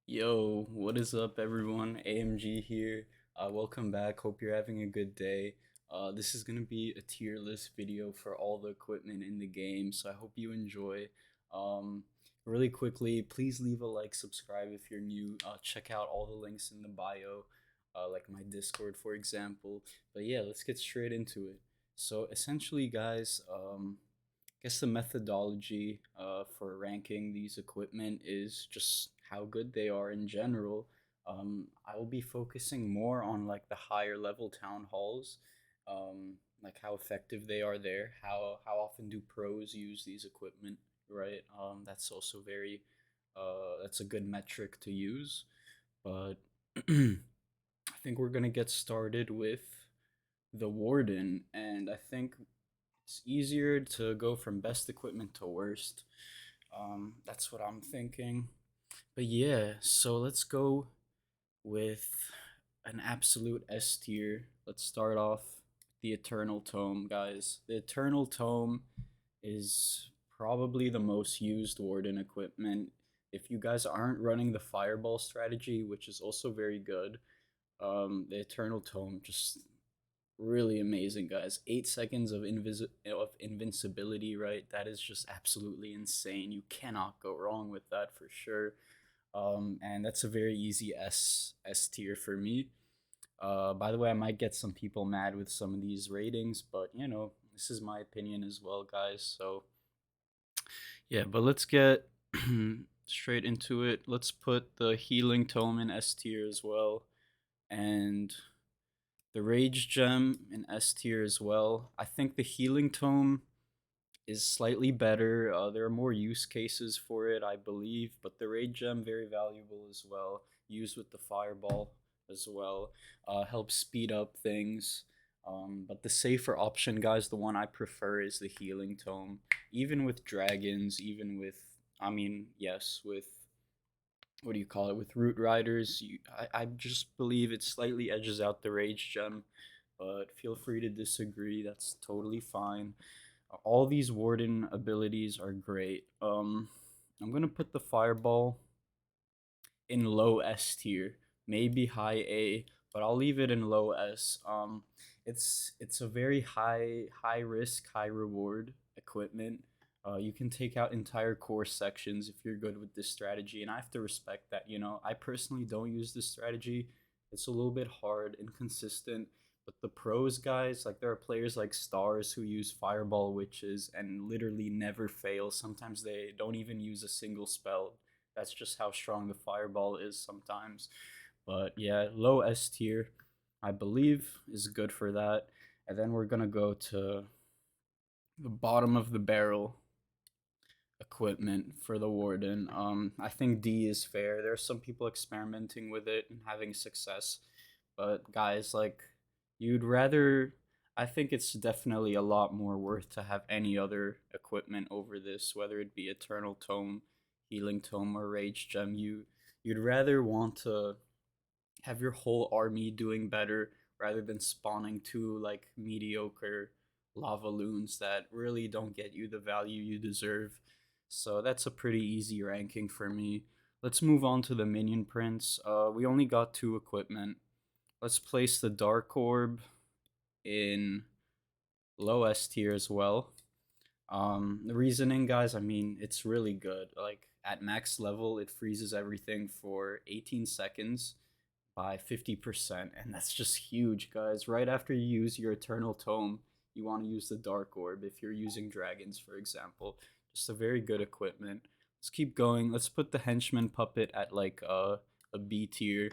Yo, what is up, everyone? AMG here. Welcome back. Hope you're having a good day. This is gonna be a tier list video for all the equipment in the game, so I hope you enjoy. Um, Really quickly, please leave a like, subscribe if you're new. Check out all the links in the bio, like my Discord, for example. But yeah, let's get straight into it. So essentially, guys, guess the methodology for ranking these equipment is just how good they are in general. I will be focusing more on like the higher level town halls, like how effective they are there. How often do pros use these equipment, right? That's also very that's a good metric to use. But I think we're gonna get started with the warden, and I think it's easier to go from best equipment to worst. That's what I'm thinking. But yeah, so let's go with an absolute S tier. Let's start off the Eternal Tome, guys. The Eternal Tome is probably the most used Warden equipment. If you guys aren't running the Fireball strategy, which is also very good, the Eternal Tome just really amazing, guys. 8 seconds of invincibility, right? That is just absolutely insane. You cannot go wrong with that for sure. And that's a very easy S tier for me. By the way, I might get some people mad with some of these ratings, but this is my opinion as well, guys. So yeah, but let's get straight into it. Let's put the Healing Tome in S tier as well, and the Rage Gem in S tier as well. I think the Healing Tome is slightly better. There are more use cases for it, I believe, but the Rage Gem very valuable as well. Used with the Fireball as well, helps speed up things. But the safer option, guys, the one I prefer is the Healing Tome. Even with dragons, even with, I mean, yes, with what do you call it, with Root Riders, I just believe it slightly edges out the Rage Gem, but feel free to disagree. That's totally fine. All these Warden abilities are great. I'm gonna put the Fireball in low S tier, maybe high A, but I'll leave it in low S. It's a very high risk, high reward equipment. You can take out entire core sections if you're good with this strategy, and I have to respect that. I personally don't use this strategy. It's a little bit hard, inconsistent. But the pros, guys, like there are players like Stars who use Fireball Witches and literally never fail. Sometimes they don't even use a single spell. That's just how strong the Fireball is sometimes. But yeah, low S tier, I believe, is good for that. And then we're gonna go to the bottom of the barrel equipment for the Warden. I think D is fair. There are some people experimenting with it and having success, but guys, like, you'd rather. I think it's definitely a lot more worth to have any other equipment over this, whether it be Eternal Tome, Healing Tome, or Rage Gem. You'd rather want to have your whole army doing better rather than spawning two like mediocre lava loons that really don't get you the value you deserve. So that's a pretty easy ranking for me. Let's move on to the minion prince. We only got two equipment. Let's place the Dark Orb in low S tier as well. The reasoning, guys, I mean, it's really good. Like at max level, it freezes everything for 18 seconds by 50%, and that's just huge, guys. Right after you use your Eternal Tome, you want to use the Dark Orb if you're using dragons, for example. Just a very good equipment. Let's keep going. Let's put the Henchman Puppet at like a B tier.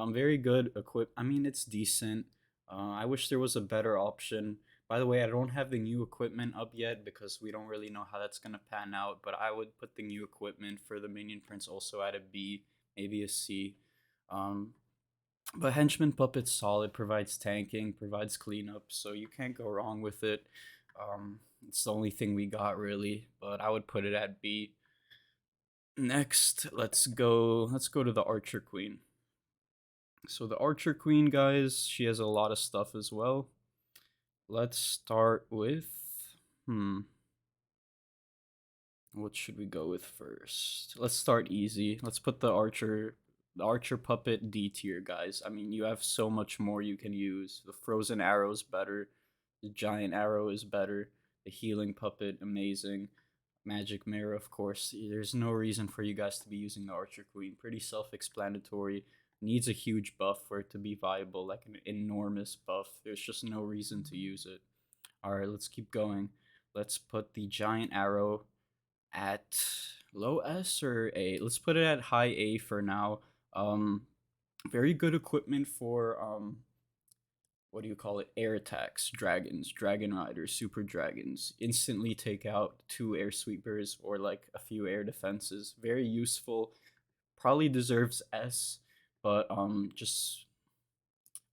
Very good equip. I mean, it's decent. I wish there was a better option. By the way, I don't have the new equipment up yet because we don't really know how that's gonna pan out. But I would put the new equipment for the Minion Prince also at a B, maybe a C. Um, but Henchman Puppet's solid, provides tanking, provides cleanup, so you can't go wrong with it. It's the only thing we got really, but I would put it at B. Next, let's go to the Archer Queen. So the Archer Queen, guys, she has a lot of stuff as well. Let's start with hmm, what should we go with first? Let's start easy. Let's put the Archer The Archer Puppet D tier, guys. I mean, you have so much more you can use. The Frozen Arrow is better. The Giant Arrow is better. The Healing Puppet, amazing. Magic Mirror, of course. There's no reason for you guys to be using the Archer Queen. Pretty self-explanatory. Needs a huge buff for it to be viable, like an enormous buff. There's just no reason to use it. Alright, let's keep going. Let's put the Giant Arrow at low S or A. Let's put it at high A for now. Um, very good equipment for what do you call it? Air attacks, dragons, dragon riders, super dragons. Instantly take out 2 air sweepers or like a few air defenses. Very useful. Probably deserves S, but just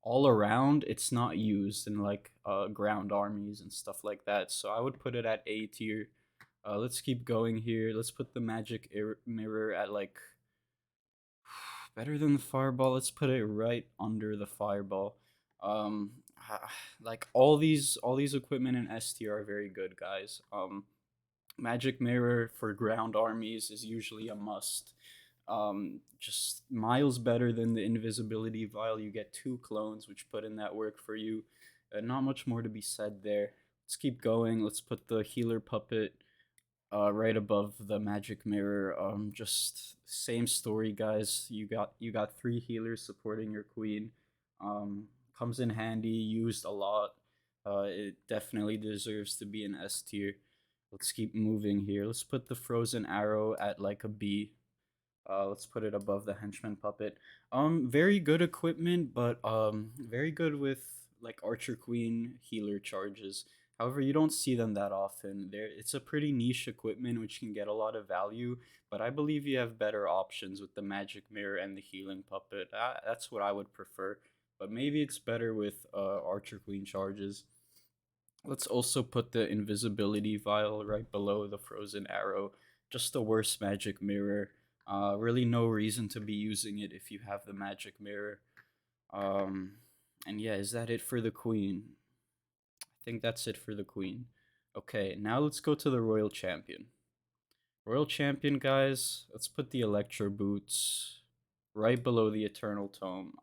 all around it's not used in like ground armies and stuff like that. So I would put it at A tier. Let's keep going here. Let's put the magic mirror at like better than the fireball. Let's put it right under the fireball. Um, like all these equipment in S tier are very good, guys. Magic mirror for ground armies is usually a must. Just miles better than the invisibility vial. You get 2 clones, which put in that work for you. Not much more to be said there. Let's keep going. Let's put the healer puppet right above the magic mirror. Just same story, guys. You got 3 healers supporting your queen. Comes in handy, used a lot. It definitely deserves to be an S tier. Let's keep moving here. Let's put the frozen arrow at like a B. Let's put it above the henchman puppet. Very good equipment, but very good with like archer queen healer charges. However, you don't see them that often. It's a pretty niche equipment which can get a lot of value, but I believe you have better options with the magic mirror and the healing puppet. That's what I would prefer, but maybe it's better with archer queen charges. Let's also put the invisibility vial right below the frozen arrow. Just the worst magic mirror. Really no reason to be using it if you have the magic mirror. Um, and yeah, is that it for the queen? I think that's it for the queen. Okay, now let's go to the royal champion. Royal champion, guys. Let's put the electro boots right below the eternal tome.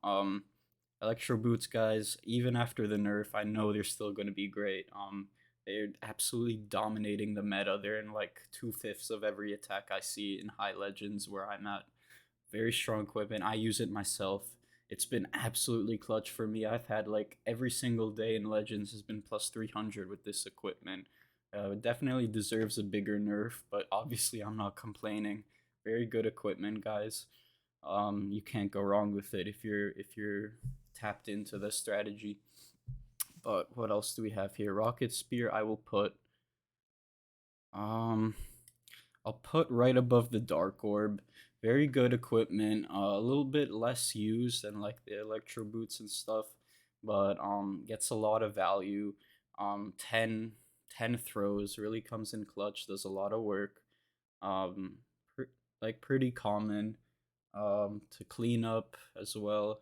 Electro boots, guys. Even after the nerf, I know they're still going to be great. They're absolutely dominating the meta. They're in like 2/5 of every attack I see in high legends where I'm at. Very strong equipment. I use it myself. It's been absolutely clutch for me. I've had like every single day in legends has been plus 300 with this equipment. It definitely deserves a bigger nerf, but obviously I'm not complaining. Very good equipment, guys. You can't go wrong with it if you're tapped into the strategy. But what else do we have here? Rocket spear. Um I'll put right above the dark orb. Very good equipment. A little bit less used than like the electro boots and stuff, but gets a lot of value. 10 throws really comes in clutch. Does a lot of work. Um, like pretty common. To clean up as well.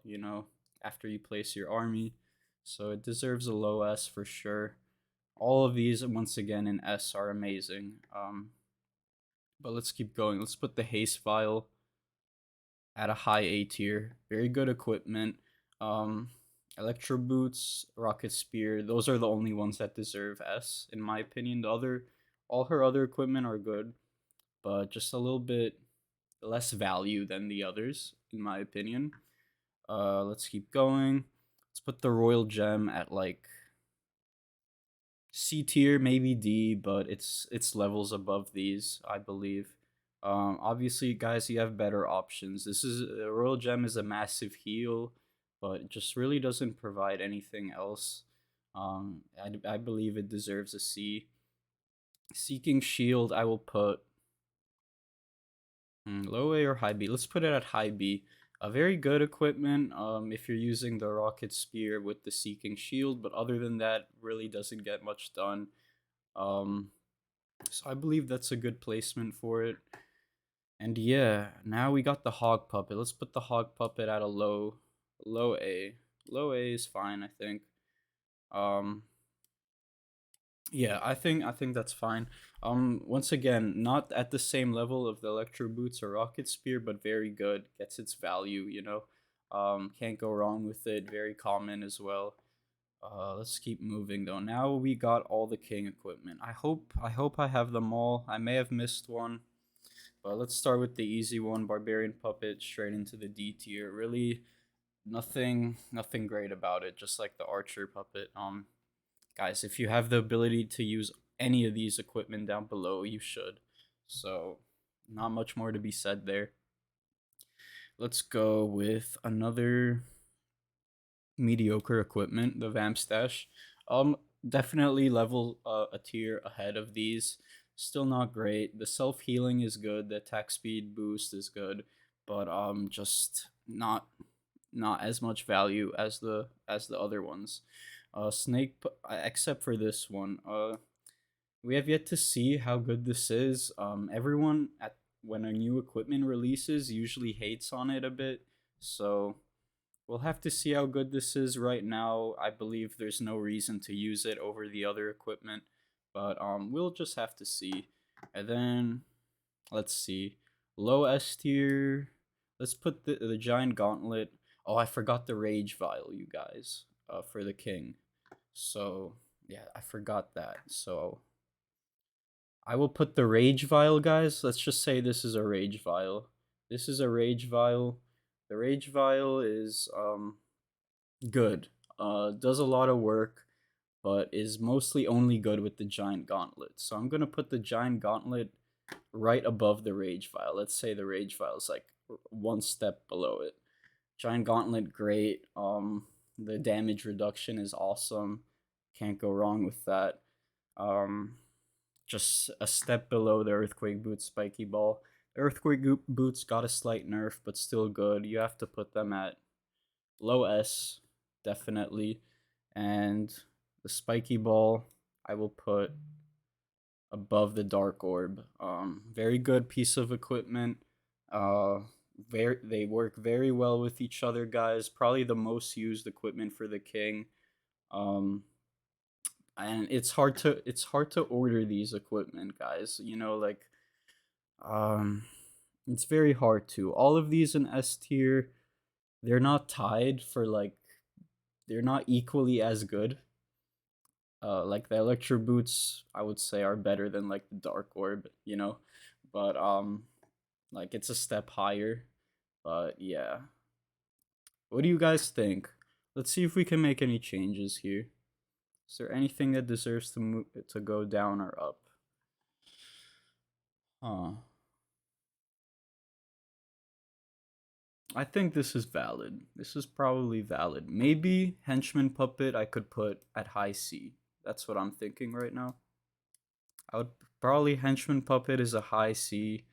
After you place your army, so it deserves a low S for sure. All of these once again in S are amazing. But let's keep going. Let's put the haste vial at a high A tier. Very good equipment. Um, Electro boots, rocket spear. Those are the only ones that deserve S, in my opinion. All her other equipment are good, but just a little bit less value than the others, in my opinion. Let's keep going. Let's put the royal gem at like C tier, maybe D, but it's levels above these, I believe. Obviously, guys, you have better options. Royal Gem is a massive heal, but it just really doesn't provide anything else. I believe it deserves a C. Seeking Shield, I will put low A or high B. Let's put it at high B. A very good equipment if you're using the rocket spear with the Seeking Shield, but other than that, really doesn't get much done. Um, so I believe that's a good placement for it. And yeah, now we got the hog puppet. Let's put the hog puppet at a low A. Low A is fine, I think. Um, Yeah, I think that's fine. Once again, not at the same level of the Electro Boots or Rocket Spear, but very good. Gets its value, you know. Can't go wrong with it. Very common as well. Let's keep moving though. Now we got all the king equipment. I hope I have them all. I may have missed one, but let's start with the easy one. Barbarian Puppet straight into the D tier. Really, nothing great about it. Just like the Archer Puppet. Guys, if you have the ability to use any of these equipment down below, you should. So, not much more to be said there. Let's go with another mediocre equipment, the Vamp Stash. Definitely level a tier ahead of these. Still not great. The self healing is good. The attack speed boost is good, but just not as much value as the other ones. Except for this one. We have yet to see how good this is. Everyone at when a new equipment releases usually hates on it a bit, so we'll have to see how good this is. Right now, I believe there's no reason to use it over the other equipment, but we'll just have to see. And then let's see, low S tier. Let's put the giant gauntlet. Oh, I forgot the rage vial, you guys, for the king. So yeah, I forgot that. So I will put the rage vial, guys. Let's just say this is a rage vial. This is a rage vial. The rage vial is good. Does a lot of work, but is mostly only good with the giant gauntlet. So I'm gonna put the giant gauntlet right above the rage vial. Let's say the rage vial is like one step below it. Giant gauntlet, great. The damage reduction is awesome. Can't go wrong with that. Um, just a step below the Earthquake Boots Spiky Ball. The Earthquake Boots got a slight nerf, but still good. You have to put them at low S, definitely. And the Spiky Ball, I will put above the Dark Orb. Very good piece of equipment. Uh, they work very well with each other, guys. Probably the most used equipment for the king. Um, and it's hard to order these equipment, guys. You know, like um, it's very hard to. All of these in S tier, they're not tied for like they're not equally as good. Like the Electro Boots, I would say are better than like the Dark Orb, you know, but like it's a step higher. But yeah, what do you guys think? Let's see if we can make any changes here. Is there anything that deserves to go down or up? Huh. I think this is valid. This is probably valid. Maybe Henchman Puppet I could put at high C. That's what I'm thinking right now. I would probably Henchman Puppet is a high C.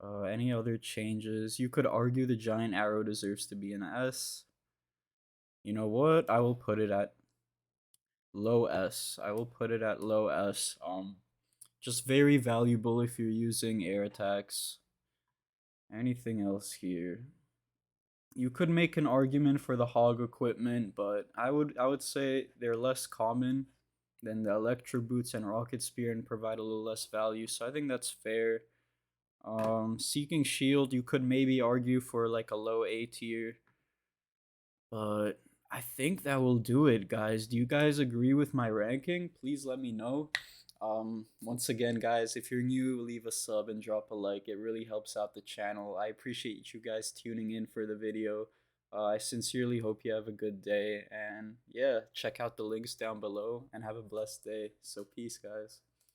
Any other changes? You could argue the Giant Arrow deserves to be an S. You know what? I will put it at low S. I will put it at low S. Just very valuable if you're using air attacks. Anything else here? You could make an argument for the hog equipment, but I would say they're less common than the Electro Boots and Rocket Spear and provide a little less value. So I think that's fair. Seeking Shield, you could maybe argue for like a low A tier, but I think that will do it, guys. Do you guys agree with my ranking? Please let me know. Once again, guys, if you're new, leave a sub and drop a like. It really helps out the channel. I appreciate you guys tuning in for the video. I sincerely hope you have a good day. And yeah, check out the links down below and have a blessed day. So, peace, guys.